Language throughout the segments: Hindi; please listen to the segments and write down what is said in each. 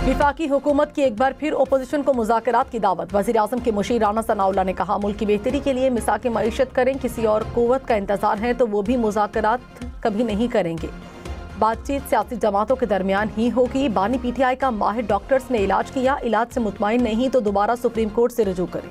विफाकी हुकूमत की एक बार फिर ओपोजिशन को मुज़ाकरात की दावत। वज़ीर आज़म के मुशीर राना सनाउल्लाह ने कहा, मुल्क की बेहतरी के लिए मिसाक मईशत करें, किसी और कुव्वत का इंतज़ार है तो वो भी मुज़ाकरात कभी नहीं करेंगे। बातचीत सियासी जमातों के दरमियान ही होगी। बानी PTI का माहिर डॉक्टर्स ने इलाज किया, इलाज से मुतमईन नहीं तो दोबारा सुप्रीम कोर्ट से रुजू करें।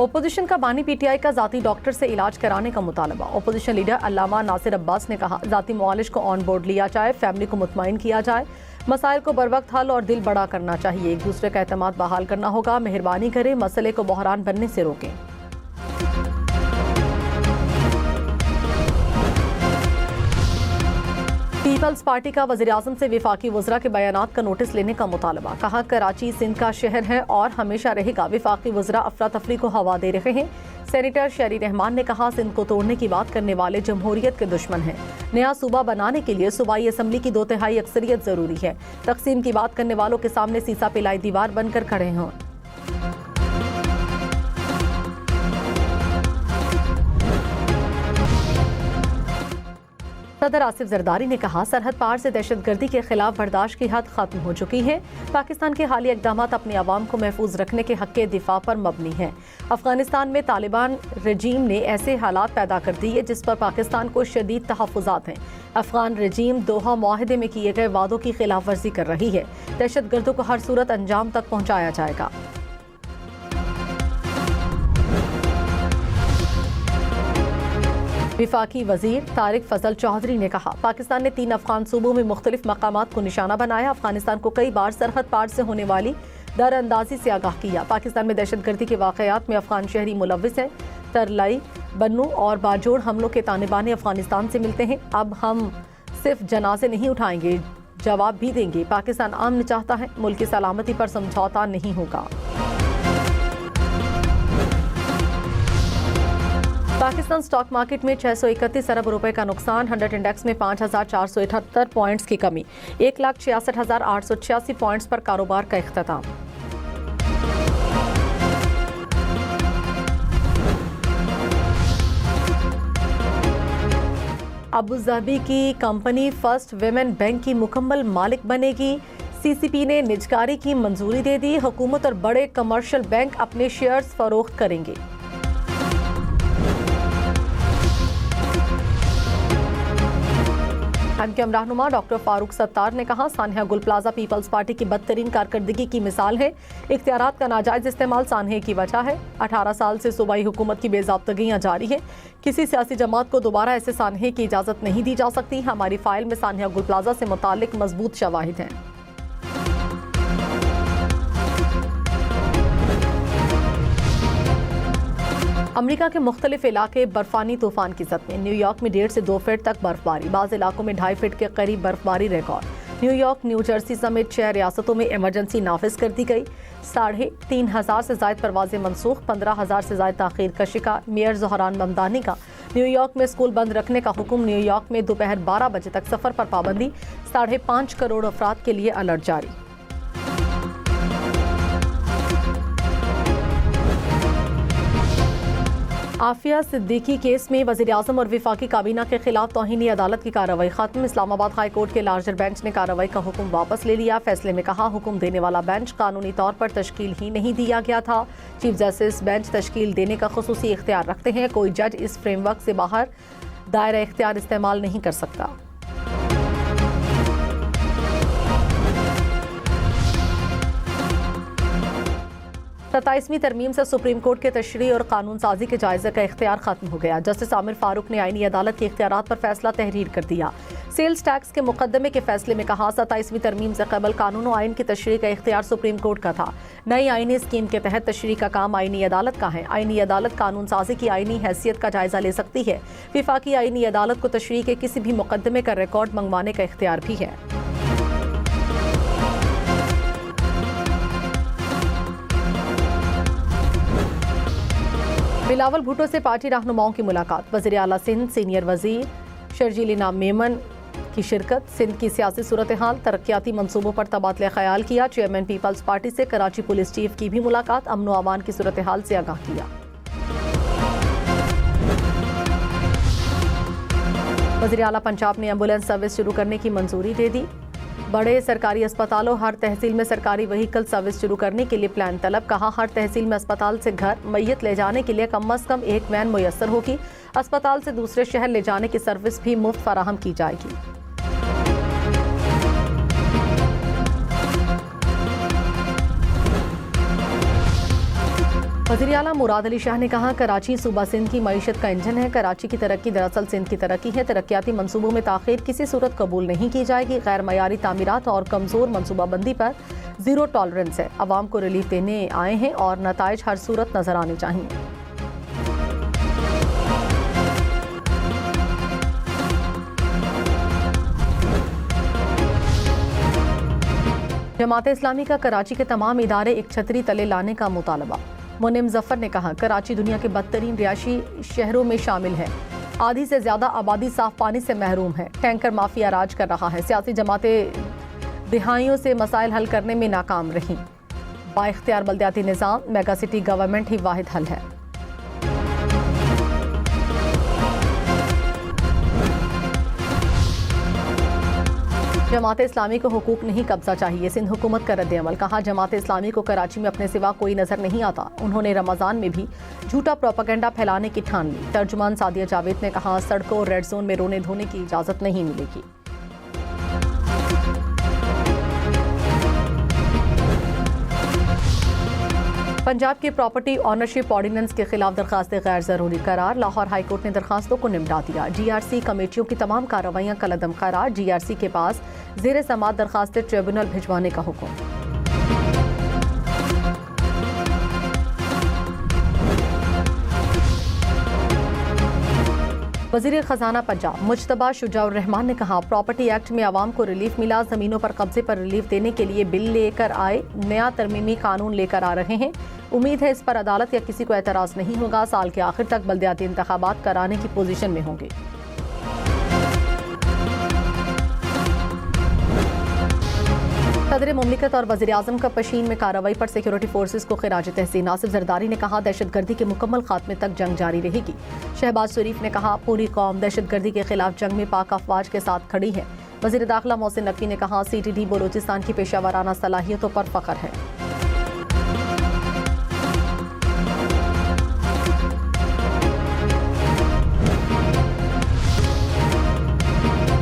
ओपोजिशन का बानी PTI का जाती डॉक्टर से इलाज कराने का मुतालबा। ओपोजिशन लीडर अल्लामा नासिर अब्बास ने कहा, जाती मुआलिज को ऑन बोर्ड लिया जाए, फैमिली को मुतमईन किया जाए, मसाइल को बर वक्त हल और दिल बड़ा करना चाहिए, एक दूसरे का एतमाद बहाल करना होगा। मेहरबानी करें, मसले को बहरान बनने से रोकें। पीपल्स पार्टी का वज़ीर आज़म से विफाकी वज़रा के बयानात का नोटिस लेने का मुतालबा। कहा, कराची सिंध का शहर है और हमेशा रहेगा। विफाकी वज़रा अफरा तफरी को हवा दे रहे हैं। सेनेटर शहरी रहमान ने कहा, सिंध को तोड़ने की बात करने वाले जमहूरियत के दुश्मन हैं। नया सूबा बनाने के लिए सूबाई असम्बली की 2/3 अक्सरियत जरूरी है। तकसीम की बात करने वालों के सामने सीसा पिलाई दीवार बनकर खड़े हों। सदर आसिफ जरदारी ने कहा, सरहद पार से दहशतगर्दी के खिलाफ बर्दाश्त की हद खत्म हो चुकी है। पाकिस्तान के हालिया इक़दाम अपने अवाम को महफूज रखने के हक़ के दिफा पर मबनी है। अफगानिस्तान में तालिबान रजीम ने ऐसे हालात पैदा कर दिए जिस पर पाकिस्तान को शदीद तहफ़्फ़ुज़ात हैं। अफगान रजीम दोहा मुआहदे में किए गए वादों की खिलाफ वर्जी कर रही है। दहशतगर्दों को हर सूरत अंजाम तक पहुँचाया जाएगा। विफाकी वजीर तारिक फजल चौधरी ने कहा, पाकिस्तान ने 3 अफगान सूबों में मुख्तलिफ मकामात को निशाना बनाया। अफगानिस्तान को कई बार सरहद पार से होने वाली दरअंदाजी से आगाह किया। पाकिस्तान में दहशतगर्दी के वाक़यात में अफगान शहरी मुलव्विस हैं। तरलाई, बन्नू और बाजोड़ हमलों के तालिबान अफगानिस्तान से मिलते हैं। अब हम सिर्फ जनाजे नहीं उठाएंगे, जवाब भी देंगे। पाकिस्तान अमन चाहता है, मुल्क की सलामती पर समझौता नहीं होगा। पाकिस्तान स्टॉक मार्केट में 631 अरब रुपए का नुकसान। 100 इंडेक्स में 5478 पॉइंट्स की कमी। 1,66,886 पॉइंट्स पर कारोबार का इख्तिताम। अबू धाबी की कंपनी फर्स्ट विमेन बैंक की मुकम्मल मालिक बनेगी। CCP ने निजकारी की मंजूरी दे दी। हुकूमत और बड़े कमर्शियल बैंक अपने शेयर्स फरोख्त करेंगे। के रहनुमा डॉक्टर फारूक सत्तार ने कहा, सानहा गुल प्लाजा पीपल्स पार्टी की बदतरीन कारकर्दगी की मिसाल है। इख्तियारात का नाजायज इस्तेमाल सानहे की वजह है। 18 साल से सूबाई हुकूमत की बेज़ाब्तगियां जारी है। किसी सियासी जमात को दोबारा ऐसे सानहे की इजाज़त नहीं दी जा सकती। हमारी फाइल में सानहा गुल प्लाजा से मुतालिक मजबूत शवाहिद हैं। अमेरिका के मुख्तलिफ इलाके बर्फानी तूफान की जद में। न्यूयॉर्क में 1.5 से 2 फीट तक बर्फबारी। बाज़ इलाकों में 2.5 फीट के करीब बर्फबारी रिकॉर्ड। न्यूयॉर्क, न्यू जर्सी समेत 6 रियासतों में इमरजेंसी नाफिज कर दी गई। 3,500 से ज़ायद परवाजें मनसूख। 15,000 से ज़ायद ताख़ीर का शिकार। मेयर ज़हरान ममदानी का न्यूयॉर्क में स्कूल बंद रखने का हुक्म। न्यूयॉर्क में दोपहर 12 बजे तक सफ़र पर पाबंदी। 5.5 करोड़ अफराद के लिए अलर्ट जारी। आफिया सिद्दीकी केस में वज़ीर आज़म और विफाकी काबीना के खिलाफ तौहीनी अदालत की कार्रवाई खत्म। इस्लामाबाद हाई कोर्ट के लार्जर बेंच ने कार्रवाई का हुक्म वापस ले लिया। फैसले में कहा, हुक्म देने वाला बेंच कानूनी तौर पर तश्कील ही नहीं दिया गया था। चीफ जस्टिस बेंच तश्कील देने का खुसूसी इख्तियार रखते हैं। कोई जज इस फ्रेमवर्क से बाहर दायरा इख्तियार इस्तेमाल नहीं कर सकता। 27वीं तरमीम से सुप्रीम कोर्ट के तशरीह और कानून साजी के जायजे का इख्तियार खत्म हो गया। जस्टिस आमिर फारूक ने आईनी अदालत के इख्तियारात पर फैसला तहरीर कर दिया। सेल्स टैक्स के मुकदमे के फैसले में कहा, 27वीं तरमीम से कबल कानून और आइन की तशरीह का इख्तियार सुप्रीम कोर्ट का था। नई आईनी स्कीम के तहत तशरीह का काम आईनी अदालत का है। आईनी अदालत कानून साजी की आईनी हैसियत का जायजा ले सकती है। विफाकी आईनी अदालत को तशरीह के किसी भी मुकदमे का रिकॉर्ड मंगवाने का इख्तियार भी है। बिलावल भुट्टो से पार्टी रहनुमाओं की मुलाकात। वज़ीर आला सिंध सीनियर वजीर शर्जील नाम मेमन की शिरकत। सिंध की सियासी सूरत हाल, तरक्याती मंसूबों पर तबादला ख्याल किया। चेयरमैन पीपल्स पार्टी से कराची पुलिस चीफ की भी मुलाकात। अमन व अमान की सूरत हाल से आगाह किया। वज़ीर आला पंजाब ने एम्बुलेंस सर्विस शुरू करने की मंजूरी दे दी। बड़े सरकारी अस्पतालों हर तहसील में सरकारी व्हीकल सर्विस शुरू करने के लिए प्लान तलब। कहा, हर तहसील में अस्पताल से घर मैयत ले जाने के लिए कम से कम एक वैन मुयस्सर होगी। अस्पताल से दूसरे शहर ले जाने की सर्विस भी मुफ्त फराहम की जाएगी। वज़ीर आला मुराद अली शाह ने कहा, कराची सूबा सिंध की मईशत का इंजन है। कराची की तरक्की दरअसल सिंध की तरक्की है। तरक्याती मंसूबों में ताख़ीर किसी सूरत कबूल नहीं की जाएगी। गैर मयारी तामीरात और कमज़ोर मनसूबाबंदी पर ज़ीरो टॉलरेंस है। अवाम को रिलीफ देने आए हैं और नताइज हर सूरत नजर आने चाहिए। जमात इस्लामी का कराची के तमाम इदारे एक छतरी तले लाने का मुतालबा। मुनिम जफर ने कहा, कराची दुनिया के बदतरीन रिहायशी शहरों में शामिल है। आधी से ज्यादा आबादी साफ पानी से महरूम है। टैंकर माफिया राज कर रहा है। सियासी जमातें दिहाइयों से मसाइल हल करने में नाकाम रहीं। बाइख्तियार बल्दियाती निज़ाम, मेगा सिटी गवर्नमेंट ही वाहिद हल है। जमात इस्लामी को हुकूक नहीं कब्जा चाहिए, सिंध हुकूमत का रद्द-ए-अमल। कहा, जमात इस्लामी को कराची में अपने सिवा कोई नजर नहीं आता। उन्होंने रमजान में भी झूठा प्रोपेगेंडा फैलाने की ठान ली। तर्जुमान सादिया जावेद ने कहा, सड़कों और रेड जोन में रोने धोने की इजाजत नहीं मिलेगी। पंजाब के प्रॉपर्टी ऑनरशिप ऑर्डिनेंस के खिलाफ दरखास्तें गैर जरूरी करार। लाहौर हाईकोर्ट ने दरखास्तों को निपटा दिया। GRC कमेटियों की तमाम कार्रवाइयां कलअदम करार। GRC के पास ज़ेर समाअत दरखास्तें ट्रिब्यूनल भिजवाने का हुक्म। वज़ीर ख़जाना पंजाब मुज्तबा शुजाउर रहमान ने कहा, प्रॉपर्टी एक्ट में आवाम को रिलीफ मिला। ज़मीनों पर कब्जे पर रिलीफ देने के लिए बिल लेकर आए, नया तरमीमी कानून लेकर आ रहे हैं। उम्मीद है इस पर अदालत या किसी को एतराज़ नहीं होगा। साल के आखिर तक बल्दियाती इंतखाबात कराने की पोजीशन में होंगे। सदर मुमलिकत और वज़ीर आज़म का पशीन में कार्रवाई पर सिक्योरिटी फोर्सेस को खिराज तहसीन। नासिर जरदारी ने कहा, दहशतगर्दी के मुकम्मल खात्मे तक जंग जारी रहेगी। शहबाज शरीफ ने कहा, पूरी कौम दहशतगर्दी के खिलाफ जंग में पाक अफवाज के साथ खड़ी है। वज़ीर दाखिला मोहसिन नकवी ने कहा, CTD बलोचिस्तान की पेशावराना सलाहियतों पर फख्र है।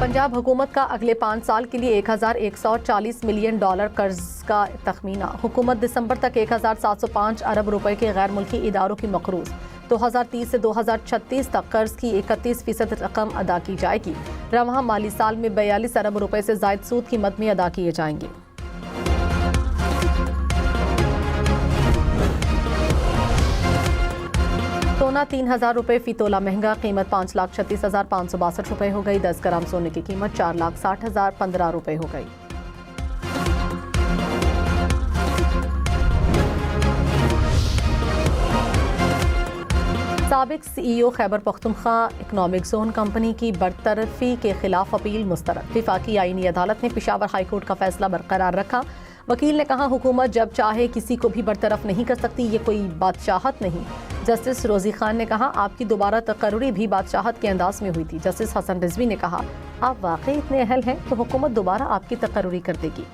पंजाब हुकूमत का अगले 5 साल के लिए $1140 मिलियन कर्ज का तखमीना। हुकूमत दिसंबर तक 1705 अरब रुपए के गैर मुल्की इदारों की मकरूज 2030 से 2036 तक कर्ज की 31% रकम अदा की जाएगी। रवां माली साल में 42 अरब रुपए से जायद सूद की मद में अदा किए जाएंगे। सोना 3000 रुपए फी तोला महंगा। कीमत 5,36,562 रुपए हो गई। 10 ग्राम सोने की कीमत 4,60,015 रुपए हो गई। साबिक CEO Khyber Pakhtunkhwa economic zone company की बरतरफी के खिलाफ अपील मुस्तरद। वफाकी आईनी अदालत ने पेशावर हाईकोर्ट का फैसला बरकरार रखा। वकील ने कहा, हुकूमत जब चाहे किसी को भी बरतरफ नहीं कर सकती, ये कोई बादशाहत नहीं। जस्टिस रोजी खान ने कहा, आपकी दोबारा तकर्री भी बादशाहत के अंदाज में हुई थी। जस्टिस हसन रिजवी ने कहा, आप वाकई इतने अहल हैं तो हुकूमत दोबारा आपकी तकर्री कर देगी।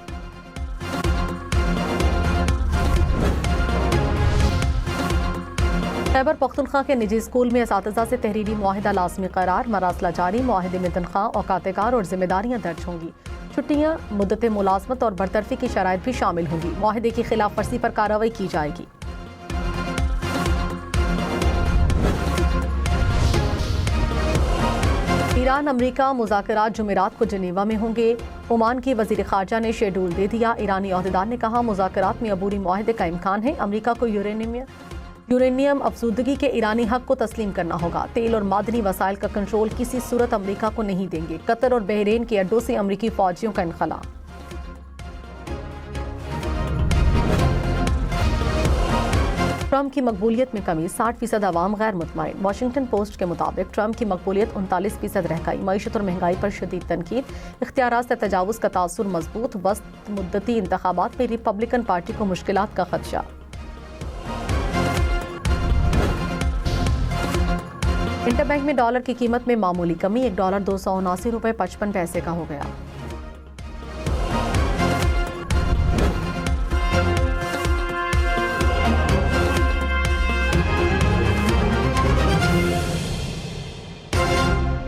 खैबर पख्तूनख्वा के निजी स्कूल में असातिज़ा से तहरीरी मुआहिदा लाज़मी करार। मरासला जारी। मुआहिदे में तनख्वाह, औकात-ए-कार और जिम्मेदारियाँ दर्ज होंगी। छुट्टियाँ, मुद्दत मुलाजमत और बरतरफी की शराइत भी शामिल होंगी। मुआहिदे की खिलाफ वर्जी पर कार्रवाई की जाएगी। ईरान अमरीका मुज़ाकरात जुमेरात को जनीवा में होंगे। ओमान की वज़ीर ख़ारजा ने शेड्यूल दे दिया। ईरानी ओहदेदार ने कहा, मुज़ाकरात में अबूरी मुआहिदे का इम्कान है। अमरीका को यूरेनियम अफजूदगी के ईरानी हक को तस्लीम करना होगा। तेल और मादनी वसाइल का कंट्रोल किसी सूरत अमरीका को नहीं देंगे। कतर और बहरीन के अड्डों से अमरीकी फौजियों का इनखला। ट्रंप की मकबूलियत में कमी। 60% अवाम गैर मुतमईन। वाशिंगटन पोस्ट के मुताबिक ट्रंप की मकबूलियत 39% रह गई। मईशत और महंगाई पर शदीद तनकीद। इख्तियारात से तजावुज़ का तासुर मजबूत। वस्त मुद्दती इंतखाबात में रिपब्लिकन पार्टी को मुश्किलात का खदशा। इंटरबैंक में डॉलर की कीमत में मामूली कमी, $1 279 रुपये 55 पैसे का हो गया।